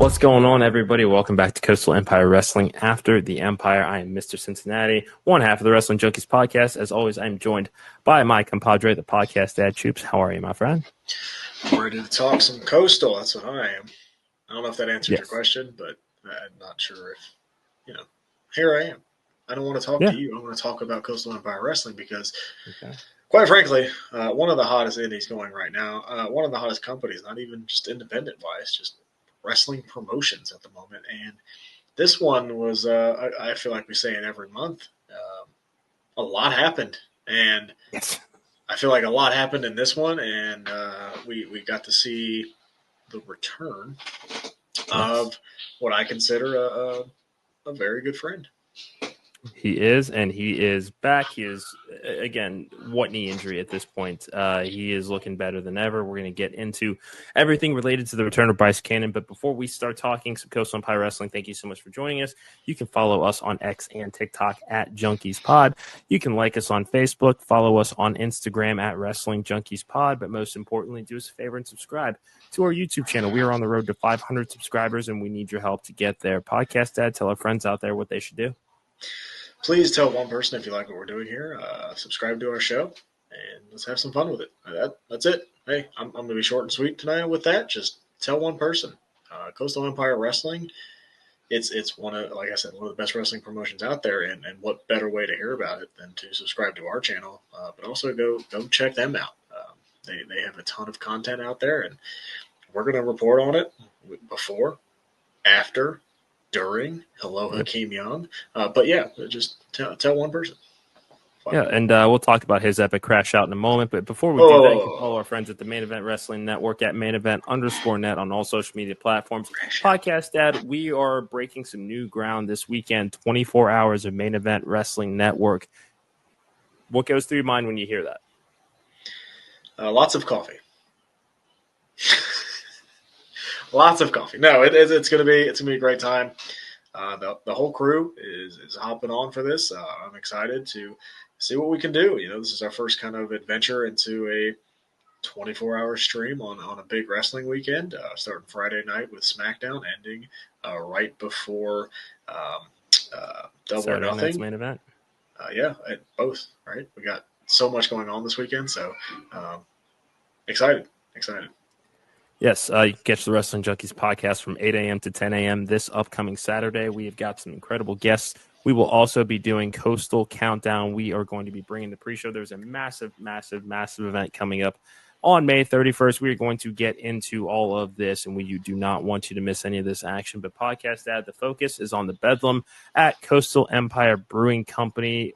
What's going on, everybody? Welcome back to Coastal Empire Wrestling After the Empire. I am Mr. Cincinnati, one half of the Wrestling Junkies podcast. As always, I'm joined by my compadre, the podcast dad, Choops. How are you, my friend? I'm ready to talk some Coastal. That's what I am. I don't know if that answers your question, but I'm not sure if, here I am. I don't want to talk to you. I want to talk about Coastal Empire Wrestling because, quite frankly, one of the hottest indies going right now, one of the hottest companies, not even just independent-wise, just wrestling promotions at the moment. And this one was, I feel like we say it every month, a lot happened. And I feel like a lot happened in this one, and we got to see the return of what I consider a very good friend. He is, and he is back. He is, again, what knee injury at this point? He is looking better than ever. We're going to get into everything related to the return of Bryce Cannon. But before we start talking some Coastal Empire Wrestling, thank you so much for joining us. You can follow us on X and TikTok at Junkies Pod. You can like us on Facebook, follow us on Instagram at Wrestling Junkies Pod. But most importantly, do us a favor and subscribe to our YouTube channel. We are on the road to 500 subscribers, and we need your help to get there. Podcast Dad, tell our friends out there what they should do. Please tell one person if you like what we're doing here. Subscribe to our show, and let's have some fun with it. That's it. Hey, I'm going to be short and sweet tonight with that. Just tell one person. Coastal Empire Wrestling, it's one of, like I said, one of the best wrestling promotions out there, and what better way to hear about it than to subscribe to our channel, but also go check them out. They have a ton of content out there, and we're going to report on it before, after, during. Hello, Hakeem Young. But yeah, just tell one person. Fine. Yeah, and we'll talk about his epic crash out in a moment. But before we do that, you can follow our friends at the Main Event Wrestling Network at mainevent_net on all social media platforms. Podcast Dad, we are breaking some new ground this weekend. 24 hours of Main Event Wrestling Network. What goes through your mind when you hear that? Lots of coffee. Lots of coffee. No, it's gonna be a great time. The whole crew is hopping on for this. I'm excited to see what we can do. This is our first kind of adventure into a 24-hour stream on a big wrestling weekend. Starting Friday night with SmackDown, ending right before Double or Nothing main event. Both. Right. We got so much going on this weekend. So excited. Yes, you can catch the Wrestling Junkies podcast from 8 a.m. to 10 a.m. this upcoming Saturday. We have got some incredible guests. We will also be doing Coastal Countdown. We are going to be bringing the pre-show. There's a massive event coming up on May 31st. We are going to get into all of this, and we do not want you to miss any of this action. But Podcast Dad, the focus is on the Bedlam at Coastal Empire Brewing Company.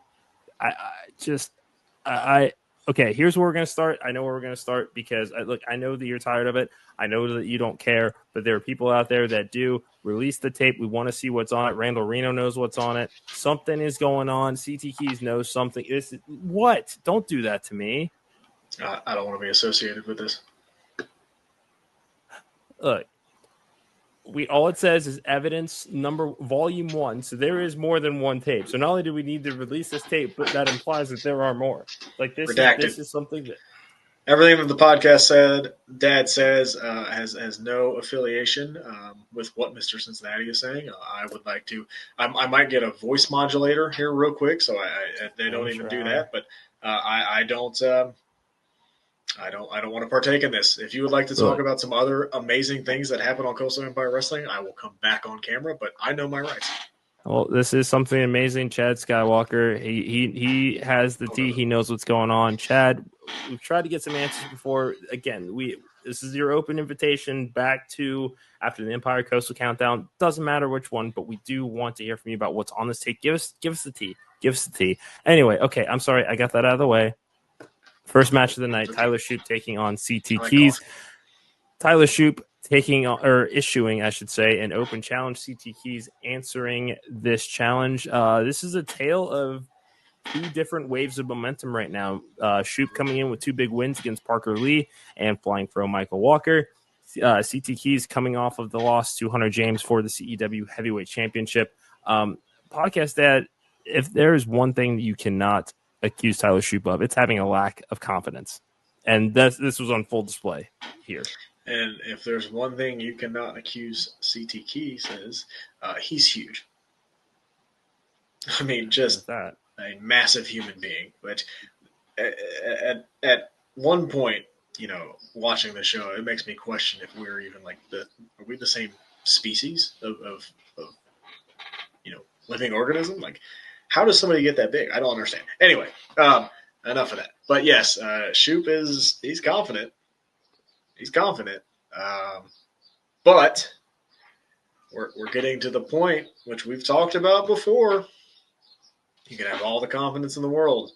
Okay, here's where we're going to start. I know where we're going to start because, I know that you're tired of it. I know that you don't care, but there are people out there that do. Release the tape. We want to see what's on it. Randall Reno knows what's on it. Something is going on. CT Keys knows something. What? Don't do that to me. I don't want to be associated with this. Look. All it says is evidence volume 1. So there is more than one tape. So not only do we need to release this tape, but that implies that there are more. This is something that everything that the podcast Dad says has no affiliation with what Mr. Cincinnati is saying. I would like to. I might get a voice modulator here real quick, so they don't even do that. But I don't. I don't want to partake in this. If you would like to talk about some other amazing things that happen on Coastal Empire Wrestling, I will come back on camera, but I know my rights. Well, this is something amazing. Chad Skywalker, he has the tea. He knows what's going on. Chad, we've tried to get some answers before. Again, this is your open invitation back to after the Empire Coastal Countdown. Doesn't matter which one, but we do want to hear from you about what's on this tape. Give us the tea. Give us the tea. Anyway, okay, I'm sorry. I got that out of the way. First match of the night, Tyler Shoop taking on CT Keys. Tyler Shoop issuing, I should say, an open challenge. CT Keys answering this challenge. This is a tale of two different waves of momentum right now. Shoop coming in with two big wins against Parker Lee and Flying Fro Michael Walker. CT Keys coming off of the loss to Hunter James for the CEW Heavyweight Championship. Podcast Dad, if there is one thing that you cannot accuse Tyler Shoop of, it's having a lack of confidence. And this was on full display here. And if there's one thing you cannot accuse CT Keys is, he's huge. I mean, just a massive human being. But at one point, watching the show, it makes me question if we're even like are we the same species of living organism? Like, how does somebody get that big? I don't understand. Anyway, enough of that. But yes, Shoop he's confident. He's confident. But we're getting to the point which we've talked about before. You can have all the confidence in the world,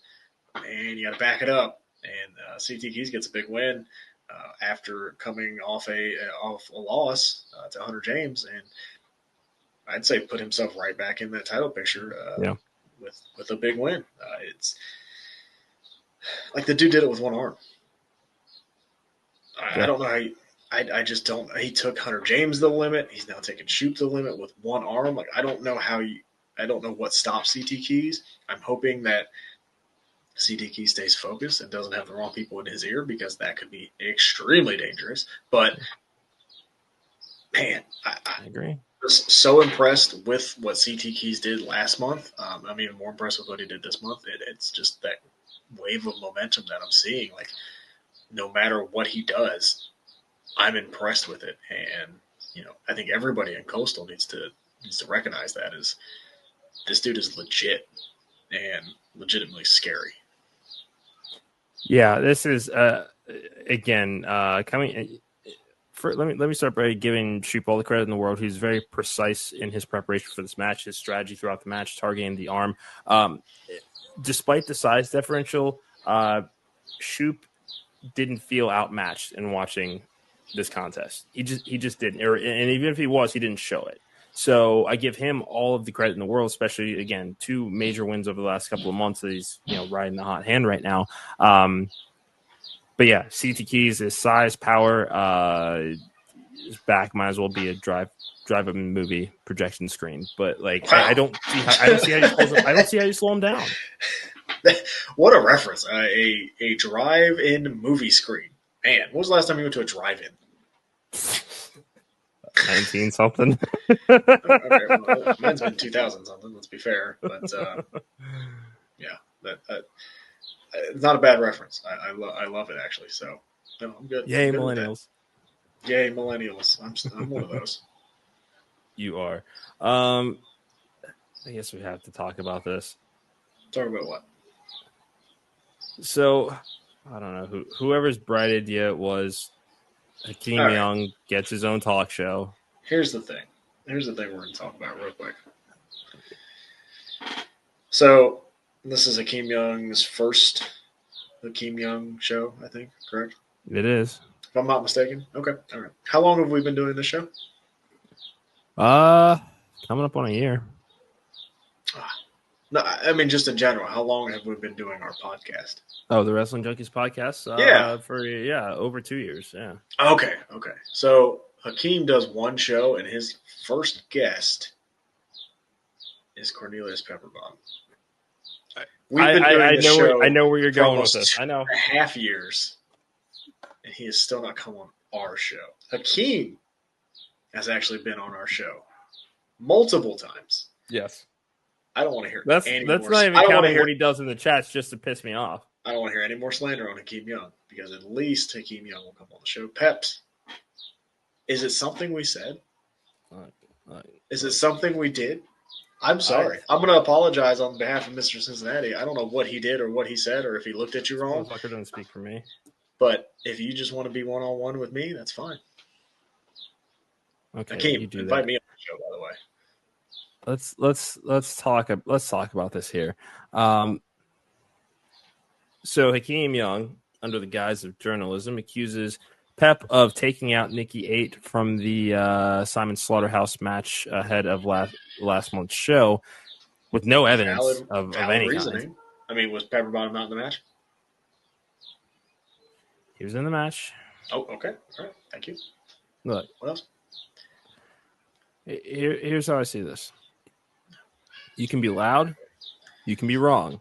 and you got to back it up. And CT Keys gets a big win after coming off a loss to Hunter James, and I'd say put himself right back in that title picture with a big win. It's like the dude did it with one arm. I don't know how. I just don't. He took Hunter James the limit. He's now taking Shoop the limit with one arm. Like, I don't know how you. I don't know what stops CT Keys. I'm hoping that CT Keys stays focused and doesn't have the wrong people in his ear, because that could be extremely dangerous. But man, I agree. Was so impressed with what CT Keys did last month. I'm even more impressed with what he did this month. It's just that wave of momentum that I'm seeing. Like, no matter what he does, I'm impressed with it. And I think everybody in Coastal needs to recognize that as this dude is legit and legitimately scary. Yeah, this is again coming. Let me start by giving Shoop all the credit in the world. He's very precise in his preparation for this match, his strategy throughout the match, targeting the arm. Despite the size differential, Shoop didn't feel outmatched in watching this contest. He just didn't, and even if he was, he didn't show it. So I give him all of the credit in the world, especially, again, 2 major wins over the last couple of months that he's riding the hot hand right now. But yeah, CT Keys is size, power. His back might as well be a drive-up movie projection screen. But like, wow. I don't see how you slow him down. What a reference! A drive-in movie screen. Man, when was the last time you went to a drive-in? 19 something. Okay, well, mine's been 2000 something. Let's be fair, but yeah, that it's not a bad reference. I love it, actually. So no, I'm good. Yay, I'm good millennials! Yay, millennials! I'm one of those. You are. I guess we have to talk about this. Talk about what? So I don't know whoever's bright idea it was. Hakeem Young gets his own talk show. Here's the thing we're going to talk about real quick. So this is Hakeem Young's first Hakeem Young show, I think, correct? It is. If I'm not mistaken. Okay. All right. How long have we been doing this show? Coming up on a year. No, I mean, just in general, how long have we been doing our podcast? Oh, the Wrestling Junkies podcast? For over 2 years, yeah. Okay. So Hakeem does one show, and his first guest is Cornelius Pepperbottom. We've been doing this show. I know where you're going with this. I know. 2.5 years, and he has still not come on our show. Hakeem has actually been on our show multiple times. Yes. I don't want to hear that's not even counting what he does in the chats just to piss me off. I don't want to hear any more slander on Hakeem Young, because at least Hakeem Young will come on the show. Peps, is it something we said? Is it something we did? I'm sorry. I'm going to apologize on behalf of Mr. Cincinnati. I don't know what he did or what he said or if he looked at you wrong. Fucker doesn't speak for me. But if you just want to be one-on-one with me, that's fine. Okay, Hakeem, invite me on the show, by the way. Let's talk about this here. So Hakeem Young, under the guise of journalism, accuses Pepp of taking out Nikki 8 from the Simon Slaughterhouse match ahead of last month's show, with no evidence of any reasoning. Kind. I mean, was Pepperbottom not in the match? He was in the match. Oh, okay. All right. Thank you. Look. What else? Here's how I see this. You can be loud. You can be wrong.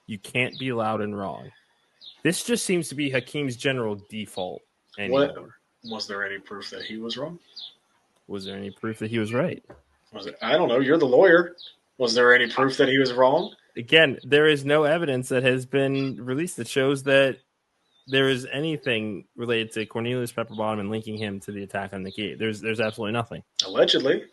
You can't be loud and wrong. This just seems to be Hakeem's general default anymore. Was there any proof that he was wrong? Was there any proof that he was right? Was it? I don't know. You're the lawyer. Was there any proof that he was wrong? Again, there is no evidence that has been released that shows that there is anything related to Cornelius Pepperbottom and linking him to the attack on Nikki. There's absolutely nothing. Allegedly.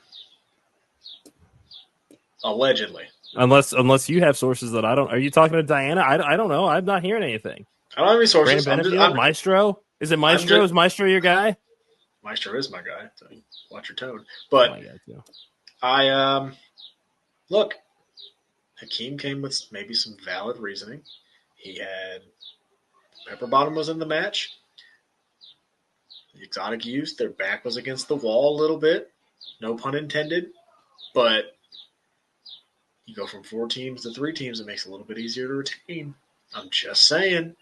Unless you have sources that I don't. Are you talking to Diana? I don't know. I'm not hearing anything. I don't have any sources. Maestro? Is it Maestro? Is Maestro your guy? Maestro is my guy. So watch your tone. But look, Hakeem came with maybe some valid reasoning. He had Pepperbottom was in the match. The Exotic Youth, their back was against the wall a little bit. No pun intended. But you go from 4 teams to 3 teams, it makes it a little bit easier to retain. I'm just saying.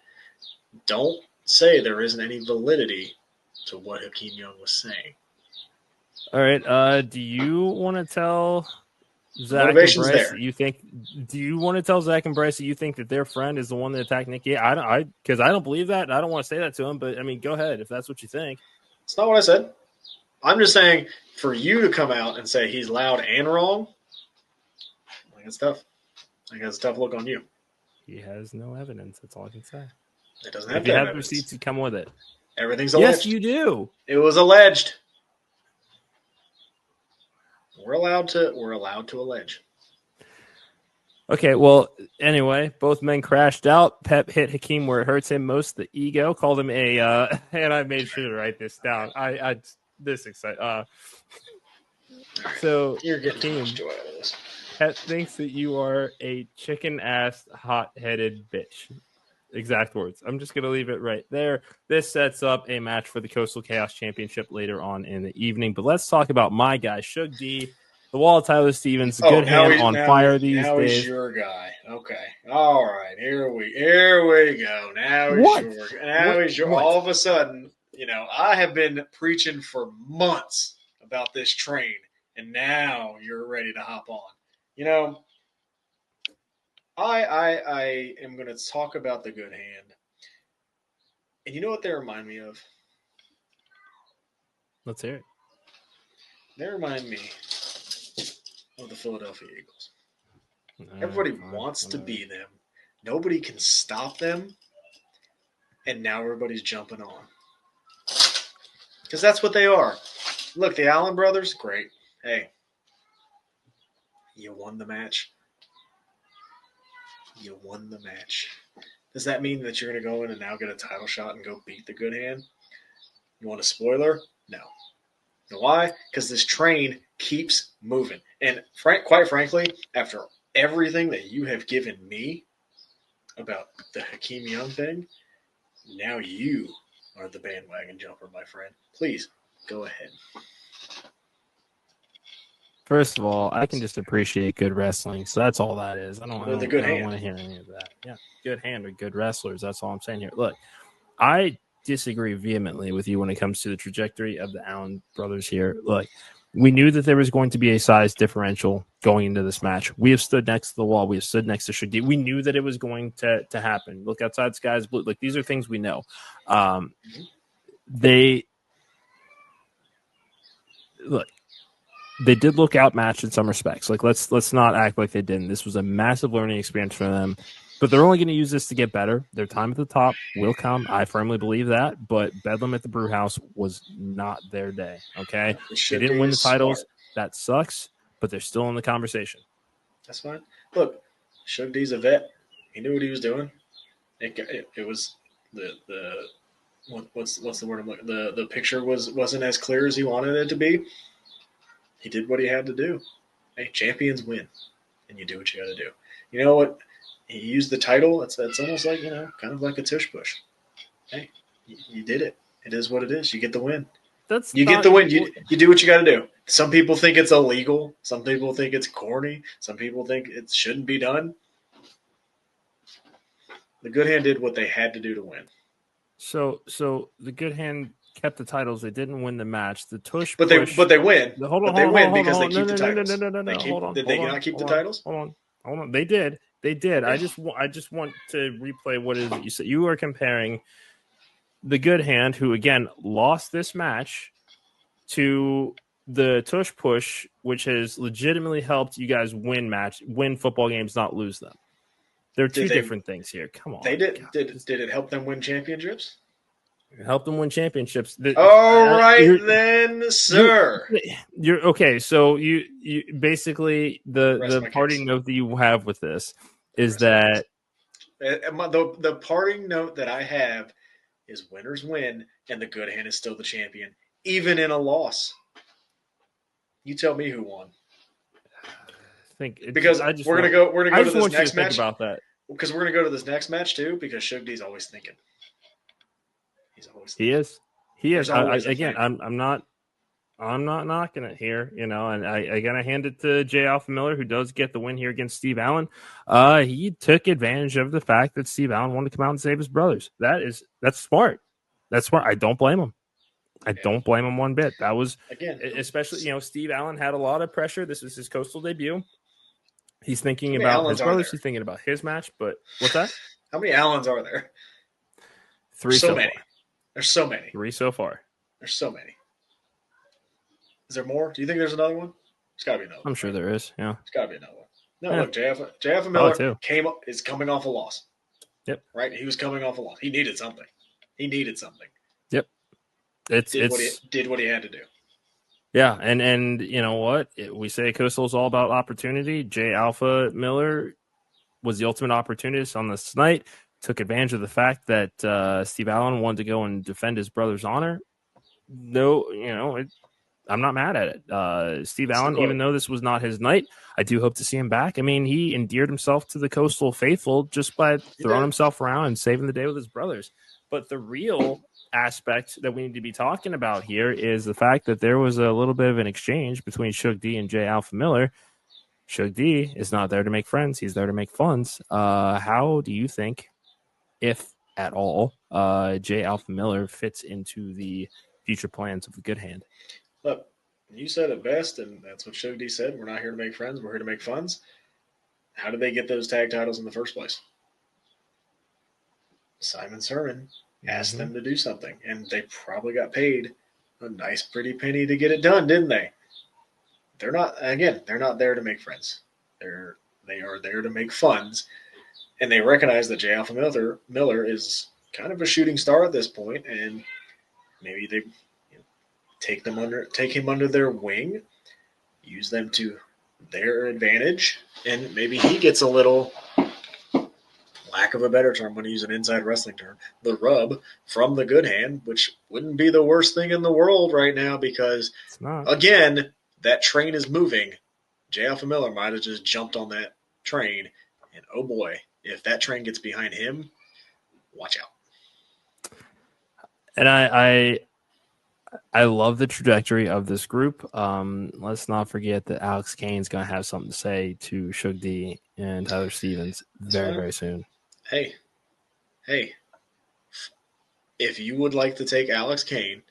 Don't say there isn't any validity to what Hakeem Young was saying. All right. Do you want to tell Zach and Bryce there. Do you want to tell Zach and Bryce that you think that their friend is the one that attacked Nikki? Because I don't believe that. I don't want to say that to him, but I mean, go ahead if that's what you think. It's not what I said. I'm just saying for you to come out and say he's loud and wrong, I think it's tough. I think it's a tough look on you. He has no evidence. That's all I can say. It doesn't have to have receipts, you come with it. Everything's alleged. Yes, you do. It was alleged. We're allowed to allege. Okay, well, anyway, both men crashed out. Pep hit Hakeem where it hurts him most, the ego. Called him a and I made sure to write this down. I this excited. So you're getting too much joy out of this. Pep thinks that you are a chicken-ass, hot-headed bitch. Exact words. I'm just going to leave it right there. This sets up a match for the Coastal Chaos Championship later on in the evening. But let's talk about my guy, Suge D, the wall of Tyler Stevens. Good hand on fire these days. Now he's your guy. Okay. All right. Here we go. Now he's your. All of a sudden, I have been preaching for months about this train, and now you're ready to hop on. I am going to talk about the good hand. And you know what they remind me of? Let's hear it. They remind me of the Philadelphia Eagles. Everybody wants to be them. Nobody can stop them. And now everybody's jumping on. Because that's what they are. Look, the Allen brothers, great. Hey, you won the match. You won the match. Does that mean that you're going to go in and now get a title shot and go beat the good hand? You want a spoiler? No. You know why? Because this train keeps moving. And quite frankly, after everything that you have given me about the Hakeem Young thing, now you are the bandwagon jumper, my friend. Please, go ahead. First of all, I can just appreciate good wrestling, so that's all that is. I don't want to hear any of that. Yeah, good hand or good wrestlers. That's all I'm saying here. Look, I disagree vehemently with you when it comes to the trajectory of the Allen brothers here. Look, we knew that there was going to be a size differential going into this match. We have stood next to the wall. We have stood next to Suge D. We knew that it was going to happen. Look outside Sky's blue. Like, these are things we know. They did look outmatched in some respects. Like, let's not act like they didn't. This was a massive learning experience for them. But they're only going to use this to get better. Their time at the top will come. I firmly believe that. But Bedlam at the Brewhouse was not their day. Okay, they didn't win the titles. That sucks. But they're still in the conversation. That's fine. Look, Suge D's a vet. He knew what he was doing. It was what's the word I'm looking? The picture wasn't as clear as he wanted it to be. He did what he had to do. Hey, champions win, and you do what you got to do. You know what? He used the title. That's almost like, kind of like a tush push. Hey, you did it. It is what it is. You get the win. You get the win. You do what you got to do. Some people think it's illegal. Some people think it's corny. Some people think it shouldn't be done. The good hand did what they had to do to win. So the good hand kept the titles. They didn't win the match. The tush, but push, they win. Hold on, they win because they keep the titles. No. Did they not keep the titles? Hold on. They did. Yeah. I just want to replay what it is that you said. You are comparing the good hand, who again lost this match to the tush push, which has legitimately helped you guys win football games, not lose them. There are two different things here. Come on. Did it help them win championships? It helped them win championships. All right, then, sir. You're okay. So you basically the parting note that you have with this is that the parting note that I have is winners win, and the good hand is still the champion, even in a loss. You tell me who won. Because we're gonna go to this next match about that. Because we're gonna go to this next match too. Because Suge D's always thinking. He's always thinking. He is. I'm not knocking it here, you know, and I gotta hand it to J Alpha Miller, who does get the win here against Steve Allen. He took advantage of the fact that Steve Allen wanted to come out and save his brothers. That's smart. That's smart. I don't blame him. I don't blame him one bit. That was, again, especially, you know, Steve Allen had a lot of pressure. This was his Coastal debut. He's thinking about his brothers. He's thinking about his match. But what's that? How many Allens are there? 3 so many. Far. There's so many. 3 so far. There's so many. Is there more? Do you think there's another one? There's got to be another one. I'm sure there is. Yeah. There's got to be another one. No, look, JF Miller is coming off a loss. Yep. Right? He was coming off a loss. He needed something. Yep. Did what he had to do. Yeah, and you know what? We say Coastal is all about opportunity. J Alpha Miller was the ultimate opportunist on this night. Took advantage of the fact that Steve Allen wanted to go and defend his brother's honor. No, you know, I'm not mad at it. Steve Allen, even though this was not his night, I do hope to see him back. I mean, he endeared himself to the Coastal faithful just by throwing himself around and saving the day with his brothers. But the real aspect that we need to be talking about here is the fact that there was a little bit of an exchange between Suge D and J Alpha Miller. Suge D is not there to make friends. He's there to make funds. How do you think, if at all, J Alpha Miller fits into the future plans of the good hand? Look, you said it best, and that's what Suge D said. We're not here to make friends. We're here to make funds. How did they get those tag titles in the first place? Simon Sermon asked them to do something, and they probably got paid a nice pretty penny to get it done, didn't they? They're not there to make friends. They are there to make funds, and they recognize that J Alpha Miller is kind of a shooting star at this point, and maybe they take him under their wing, use them to their advantage, and maybe he gets a little, lack of a better term, I'm going to use an inside wrestling term, the rub from the good hand, which wouldn't be the worst thing in the world right now because, again, that train is moving. J Alpha Miller might have just jumped on that train, and oh boy, if that train gets behind him, watch out. And I love the trajectory of this group. Let's not forget that Alex Kane's going to have something to say to Suge D and Tyler Stevens very, very soon. Hey, if you would like to take Alex Kane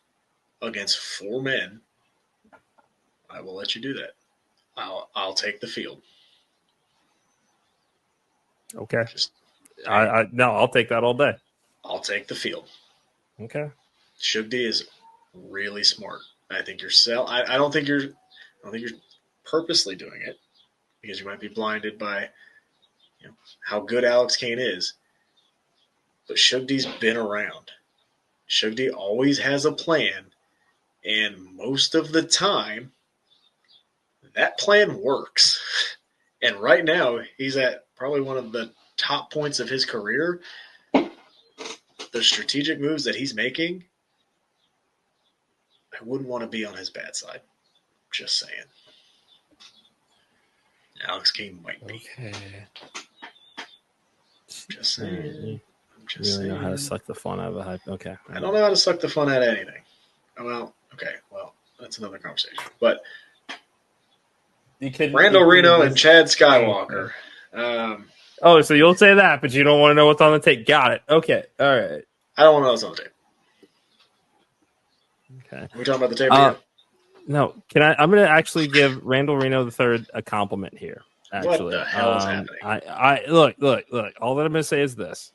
against 4 men, I will let you do that. I'll take the field. Okay. I'll take that all day. I'll take the field. Okay. Suge D is really smart. I think I don't think you're purposely doing it because you might be blinded by how good Alex Kane is. But Suge D's been around. Suge D always has a plan, and most of the time, that plan works. And right now, he's at probably one of the top points of his career. The strategic moves that he's making, I wouldn't want to be on his bad side. Just saying. Alex Kane might be. Okay. Just saying. You really know how to suck the fun out of a hype. Okay. I don't know how to suck the fun out of anything. Well, okay. Well, that's another conversation. But Randall Reno and Chad Skywalker. So you'll say that, but you don't want to know what's on the tape. Got it. Okay. All right. I don't want to know what's on the tape. Okay. Are we talking about the tape again? No. I'm going to actually give Randall Reno III a compliment here. Actually. What the hell is happening? Look. All that I'm going to say is this.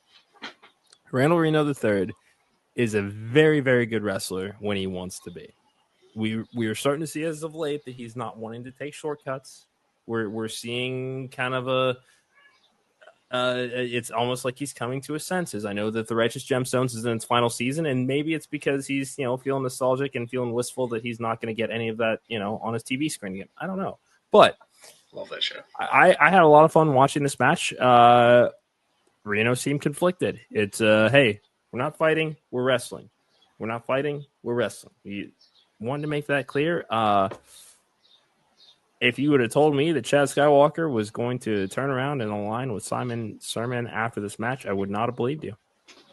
Randall Reno III is a very, very good wrestler when he wants to be. We are starting to see as of late that he's not wanting to take shortcuts. We're seeing kind of it's almost like he's coming to his senses. I know that the Righteous Gemstones is in its final season, and maybe it's because he's feeling nostalgic and feeling wistful that he's not going to get any of that on his TV screen again. I don't know, but love that show. I had a lot of fun watching this match. Reno seemed conflicted. It's hey, we're not fighting, we're wrestling. We're not fighting, we're wrestling. He wanted to make that clear. If you would have told me that Chad Skywalker was going to turn around and align with Simon Sermon after this match, I would not have believed you.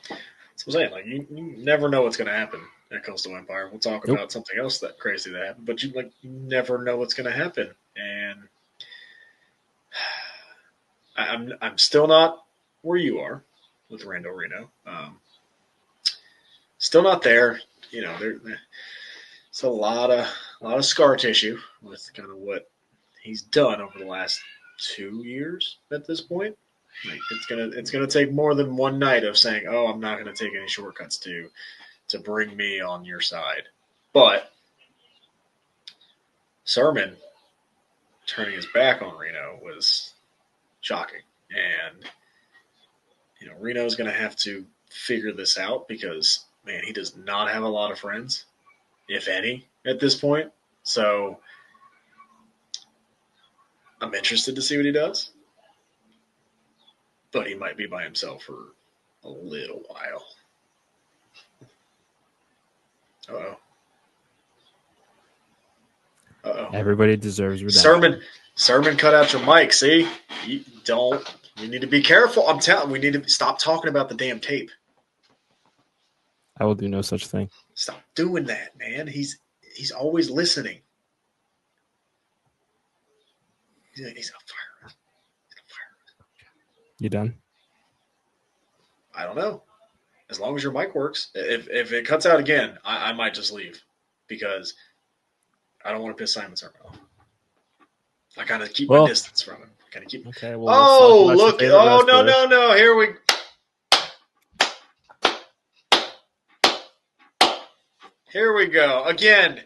That's what I'm saying. Like you never know what's going to happen at Coastal Empire. We'll talk about something else that crazy that happened, but you never know what's going to happen. And I'm still not where you are with Randall Reno. Still not there. It's a lot of scar tissue with kind of what he's done over the last 2 years at this point. Like it's gonna take more than one night of saying, "Oh, I'm not gonna take any shortcuts to bring me on your side." But Sermon turning his back on Reno was shocking, and Reno's gonna have to figure this out because man, he does not have a lot of friends, if any, at this point. So I'm interested to see what he does. But he might be by himself for a little while. Uh-oh. Everybody deserves redemption. Sermon, cut out your mic. See? You need to be careful. I'm telling you, we need to stop talking about the damn tape. I will do no such thing. Stop doing that, man. He's always listening. He's on fire. You done? I don't know. As long as your mic works. If it cuts out again, I might just leave because I don't want to piss Simon Sermon off. I kind of keep my distance from him. Kind of keep. Okay. Well. Look! Oh no! Here we. Here we go. Again,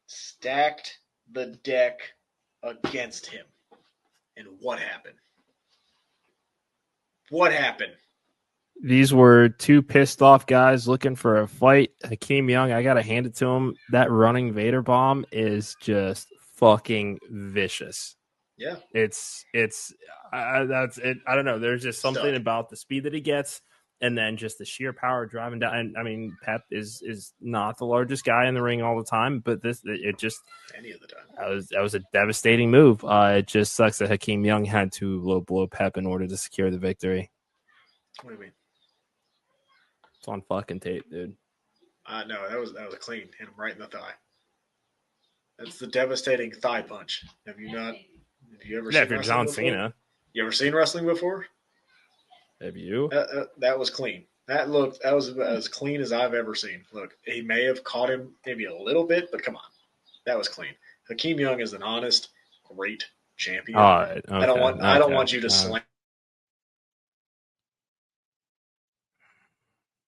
stacked the deck against him. And what happened? What happened? These were two pissed off guys looking for a fight. Hakeem Young, I got to hand it to him. That running Vader bomb is just fucking vicious. Yeah. That's it. I don't know. There's just something about the speed that he gets. And then just the sheer power driving down. And I mean, Pepp is not the largest guy in the ring all the time, but any of the time. That was a devastating move. It just sucks that Hakeem Young had to low blow Pepp in order to secure the victory. What do you mean? It's on fucking tape, dude. No, that was a clean. Hit him right in the thigh. That's the devastating thigh punch. Have you ever seen wrestling John before? Cena. You ever seen wrestling before? Have you? That was clean. That was as clean as I've ever seen. Look, he may have caught him maybe a little bit, but come on. That was clean. Hakeem Young is an honest, great champion. All right. Okay, I don't want you to slam.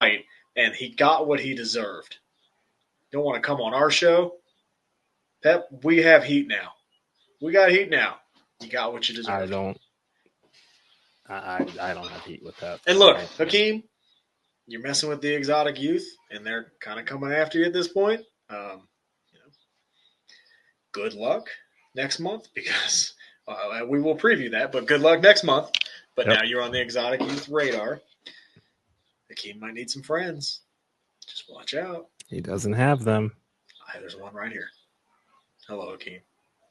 Right, and he got what he deserved. Don't want to come on our show. Pepp, we have heat now. We got heat now. You got what you deserve. I don't have heat with that. And look, Hakeem, you're messing with the exotic youth, and they're kind of coming after you at this point. Good luck next month because we will preview that. But good luck next month. But now you're on the exotic youth radar. Hakeem might need some friends. Just watch out. He doesn't have them. There's one right here. Hello, Hakeem.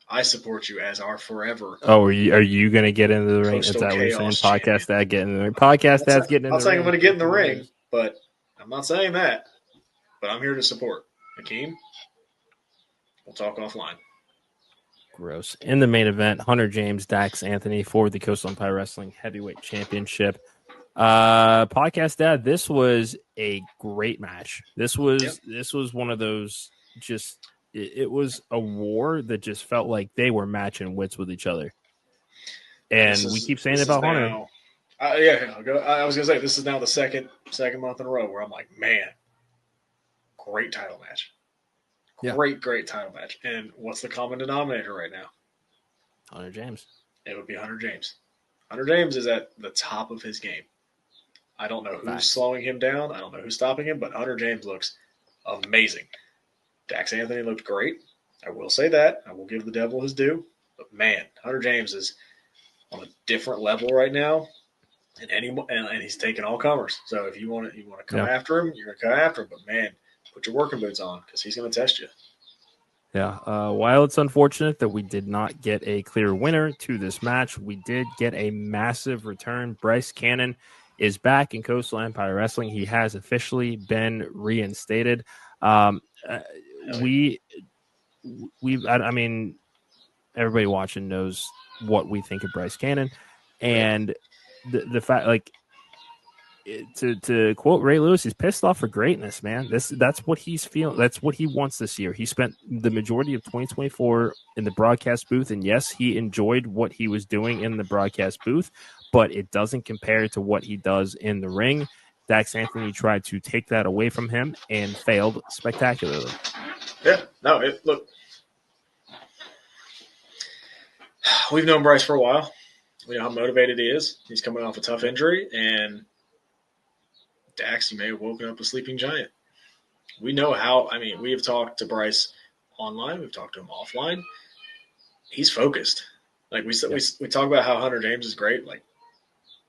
I support you as our forever. Oh, are you going to get into the ring? Is that what you're saying? Podcast dad getting in the ring. Podcast dad's getting in the ring. I'm not saying I'm going to get in the ring, but I'm not saying that. But I'm here to support. Hakeem, we'll talk offline. Gross. In the main event, Hunter James, Dax Anthony for the Coastal Empire Wrestling Heavyweight Championship. Podcast dad, this was a great match. This was one of those just it was a war that just felt like they were matching wits with each other. And we keep saying about Hunter. Yeah, I'll go. I was gonna say this is now the second month in a row where I'm like, man, great title match, great title match. And what's the common denominator right now? Hunter James. It would be Hunter James. Hunter James is at the top of his game. I don't know who's slowing him down. I don't know who's stopping him, but Hunter James looks amazing. Dax Anthony looked great. I will say that. I will give the devil his due. But man, Hunter James is on a different level right now, and he's taking all comers. So if you want to come after him, you're gonna come after him. But man, put your working boots on because he's gonna test you. Yeah. While it's unfortunate that we did not get a clear winner to this match, we did get a massive return. Bryce Cannon is back in Coastal Empire Wrestling. He has officially been reinstated. I mean, everybody watching knows what we think of Bryce Cannon, and the fact, like, to quote Ray Lewis, he's pissed off for greatness, man. That's what he's feeling. That's what he wants this year. He spent the majority of 2024 in the broadcast booth, and yes, he enjoyed what he was doing in the broadcast booth, but it doesn't compare to what he does in the ring. Dax Anthony tried to take that away from him and failed spectacularly. Yeah, no, look, we've known Bryce for a while. We know how motivated he is. He's coming off a tough injury, and Dax, you may have woken up a sleeping giant. We know how. I mean, we have talked to Bryce online. We've talked to him offline. He's focused. Like we talk about how Hunter James is great. Like,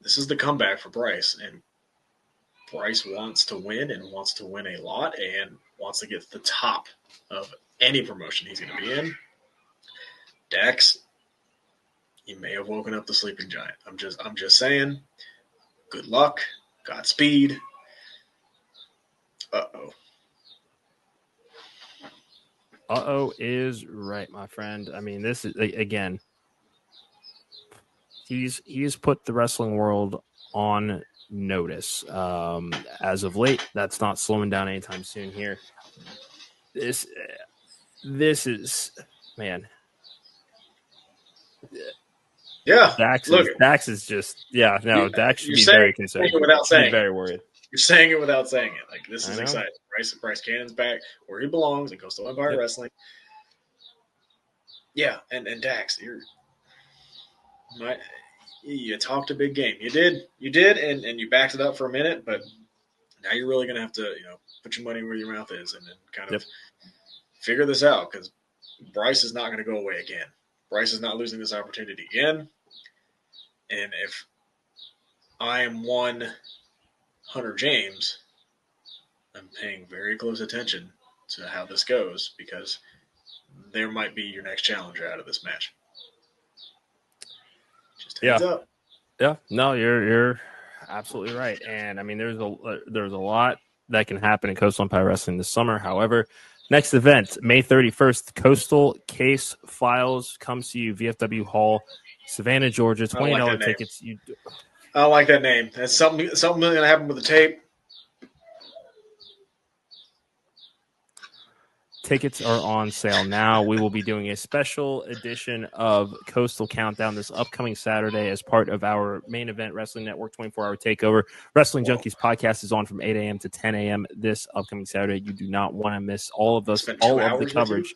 this is the comeback for Bryce, and Bryce wants to win and wants to win a lot and wants to get to the top of any promotion he's going to be in. Dax, you may have woken up the sleeping giant. I'm just saying. Good luck. Godspeed. Uh-oh is right, my friend. I mean, this is, again, he's put the wrestling world on notice. As of late, that's not slowing down anytime soon here. This is, man. Yeah. Dax is just, Dax should be very concerned. Without saying, very worried. You're saying it without saying it. Like, this is exciting. Bryce Cannon's back where he belongs in Coastal Empire Wrestling. Yeah, and Dax, you talked a big game. You did, and you backed it up for a minute, but now you're really going to have to, put your money where your mouth is and then kind of figure this out, because Bryce is not going to go away again. Bryce is not losing this opportunity again. And if I am one Hunter James, I'm paying very close attention to how this goes, because there might be your next challenger out of this match. Just heads up. Yeah, no, you're absolutely right. And I mean, there's a lot that can happen in Coastal Empire Wrestling this summer. However, next event, May 31st, Coastal Case Files comes to you, VFW Hall, Savannah, Georgia. $20 tickets. I don't like that name. That's something going to happen with the tape. Tickets are on sale now. We will be doing a special edition of Coastal Countdown this upcoming Saturday as part of our main event, Wrestling Network 24-hour takeover. Wrestling Junkies podcast is on from 8 a.m. to 10 a.m. this upcoming Saturday. You do not want to miss all of the coverage.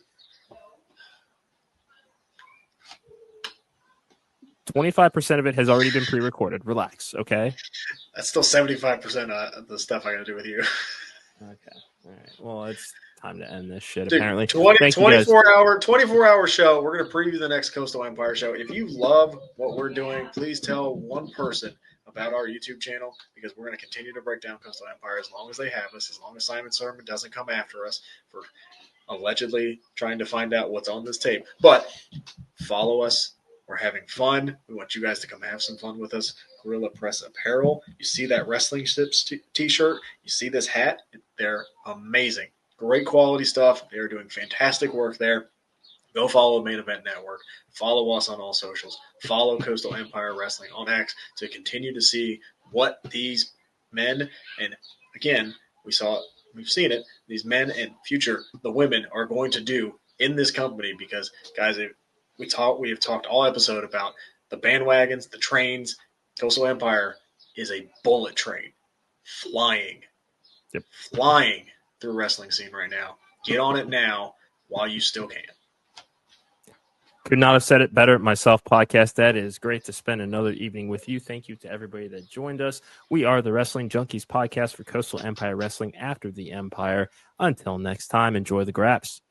25% of it has already been pre-recorded. Relax, okay? That's still 75% of the stuff I got to do with you. Okay. All right. Well, it's time to end this shit, dude, apparently. 24-hour show. We're going to preview the next Coastal Empire show. If you love what we're doing, please tell one person about our YouTube channel, because we're going to continue to break down Coastal Empire as long as they have us, as long as Simon Sermon doesn't come after us for allegedly trying to find out what's on this tape. But follow us. We're having fun. We want you guys to come have some fun with us. Gorilla Press Apparel. You see that Wrestling Sips t-shirt. You see this hat. They're amazing. Great quality stuff. They're doing fantastic work there. Go follow Main Event Network. Follow us on all socials. Follow Coastal Empire Wrestling on X to continue to see what these men, and again, we've seen it, these men and the women are going to do in this company, because, guys, we have talked all episode about the bandwagons, the trains. Coastal Empire is a bullet train flying through wrestling scene right now. Get on it now while you still can. Could not have said it better myself, Podcast Dad. It is great to spend another evening with you. Thank you to everybody that joined us. We are the Wrestling Junkies podcast for Coastal Empire Wrestling after the Empire. Until next time, enjoy the graps.